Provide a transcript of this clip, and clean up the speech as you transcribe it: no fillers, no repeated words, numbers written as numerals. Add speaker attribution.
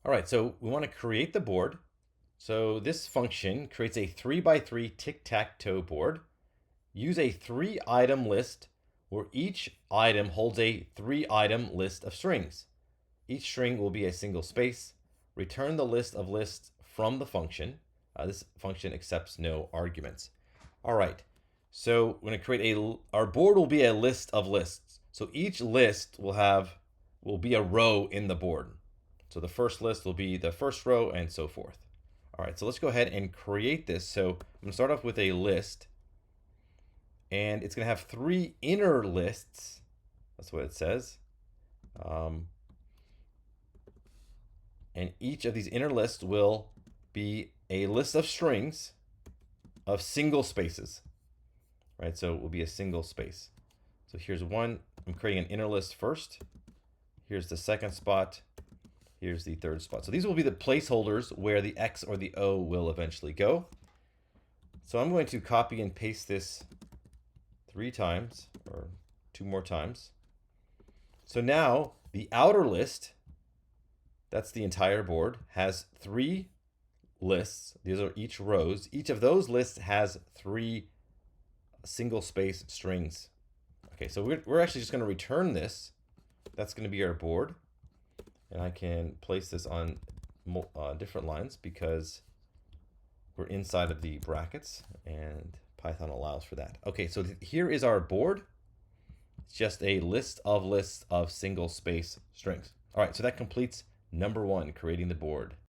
Speaker 1: All right, so we want to create the board. So this function creates a 3x3 tic-tac-toe board. Use a 3-item list where each item holds a 3-item list of strings. Each string will be a single space. Return the list of lists from the function. This function accepts no arguments. All right, so we're going to create our board will be a list of lists. So each list will be a row in the board. So the first list will be the first row and so forth. All right, so let's go ahead and create this. So I'm going to start off with a list, and it's going to have 3 inner lists. That's what it says. And each of these inner lists will be a list of strings of single spaces, right? So it will be a single space. So here's one. I'm creating an inner list first. Here's the second spot. Here's the third spot. So these will be the placeholders where the X or the O will eventually go. So I'm going to copy and paste this 3 times, or 2 more times. So now the outer list, that's the entire board, has 3 lists. These are each rows. Each of those lists has 3 single space strings. Okay, so we're actually just going to return this. That's going to be our board. And I can place this on different lines because we're inside of the brackets and Python allows for that. Okay, so here is our board. It's just a list of lists of single space strings. All right, so that completes number 1, creating the board.